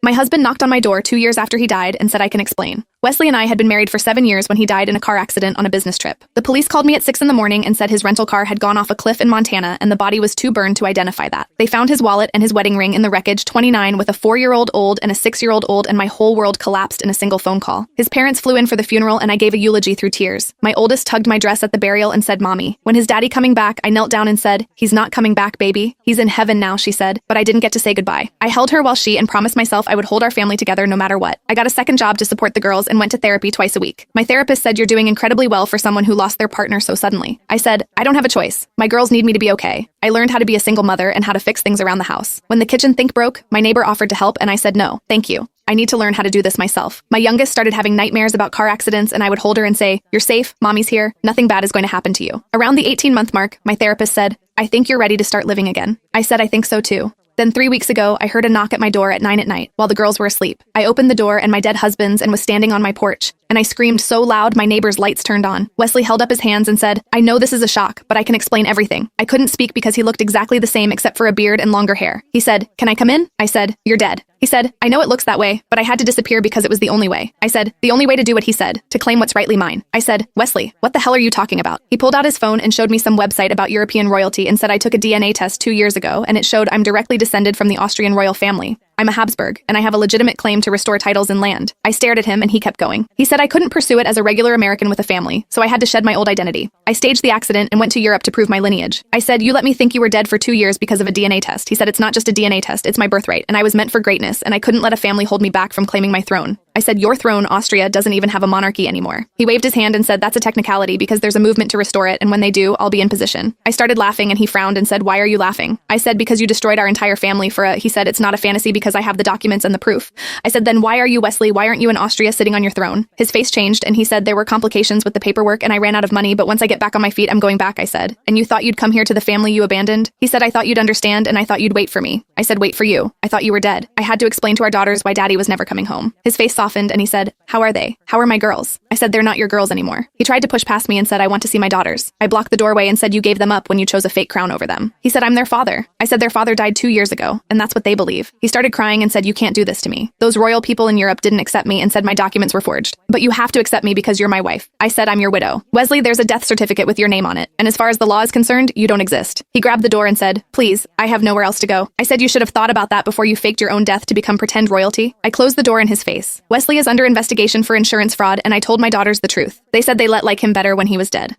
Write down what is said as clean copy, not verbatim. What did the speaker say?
My husband knocked on my door 2 years after he died and said I can explain. Wesley and I had been married for 7 years when he died in a car accident on a business trip. The police called me at 6 in the morning and said his rental car had gone off a cliff in Montana and the body was too burned to identify that. They found his wallet and his wedding ring in the wreckage, 29, with a 4-year-old old and a 6-year-old old, and my whole world collapsed in a single phone call. His parents flew in for the funeral and I gave a eulogy through tears. My oldest tugged my dress at the burial and said, "Mommy." When his daddy coming back, I knelt down and said, "He's not coming back, baby. He's in heaven now," she said, but I didn't get to say goodbye. I held her while she and promised myself I would hold our family together no matter what. I got a second job to support the girls and went to therapy twice a week. My therapist said, "You're doing incredibly well for someone who lost their partner so suddenly." I said, "I don't have a choice. My girls need me to be okay." I learned how to be a single mother and how to fix things around the house. When the kitchen sink broke, my neighbor offered to help and I said no, thank you. I need to learn how to do this myself. My youngest started having nightmares about car accidents and I would hold her and say, "You're safe, mommy's here, nothing bad is going to happen to you." Around the 18-month mark, my therapist said, "I think you're ready to start living again." I said, "I think so too." Then 3 weeks ago, I heard a knock at my door at 9 at night while the girls were asleep. I opened the door and my dead husband's and was standing on my porch. And I screamed so loud my neighbor's lights turned on. Wesley held up his hands and said, "I know this is a shock, but I can explain everything." I couldn't speak because he looked exactly the same except for a beard and longer hair. He said, "Can I come in?" I said, "You're dead." He said, "I know it looks that way, but I had to disappear because it was the only way." I said, "The only way to do what he said, to claim what's rightly mine." I said, "Wesley, what the hell are you talking about?" He pulled out his phone and showed me some website about European royalty and said I took a DNA test 2 years ago and it showed I'm directly descended from the Austrian royal family. I'm a Habsburg, and I have a legitimate claim to restore titles and land. I stared at him and he kept going. He said I couldn't pursue it as a regular American with a family, so I had to shed my old identity. I staged the accident and went to Europe to prove my lineage. I said, "You let me think you were dead for 2 years because of a DNA test." He said, "It's not just a DNA test, it's my birthright, and I was meant for greatness, and I couldn't let a family hold me back from claiming my throne." I said, "Your throne, Austria, doesn't even have a monarchy anymore." He waved his hand and said, "That's a technicality because there's a movement to restore it, and when they do, I'll be in position." I started laughing and he frowned and said, "Why are you laughing?" I said, "Because you destroyed our entire family for a..." He said, "It's not a fantasy because I have the documents and the proof." I said, "Then why are you, Wesley? Why aren't you in Austria sitting on your throne?" His face changed and he said, "There were complications with the paperwork and I ran out of money, but once I get back on my feet, I'm going back," I said. "And you thought you'd come here to the family you abandoned?" He said, "I thought you'd understand and I thought you'd wait for me." I said, "Wait for you. I thought you were dead." I had to explain to our daughters why daddy was never coming home. His face softened and he said, "How are they? How are my girls?" I said, "They're not your girls anymore." He tried to push past me and said, "I want to see my daughters." I blocked the doorway and said, "You gave them up when you chose a fake crown over them." He said, "I'm their father." I said, "Their father died 2 years ago, and that's what they believe." He started crying and said, "You can't do this to me. Those royal people in Europe didn't accept me and said my documents were forged. But you have to accept me because you're my wife." I said, "I'm your widow." "Wesley, there's a death certificate with your name on it, and as far as the law is concerned, you don't exist." He grabbed the door and said, "Please, I have nowhere else to go." I said, "You should have thought about that before you faked your own death to become pretend royalty." I closed the door in his face. Wesley is under investigation for insurance fraud, and I told my daughters the truth. They said they let like him better when he was dead.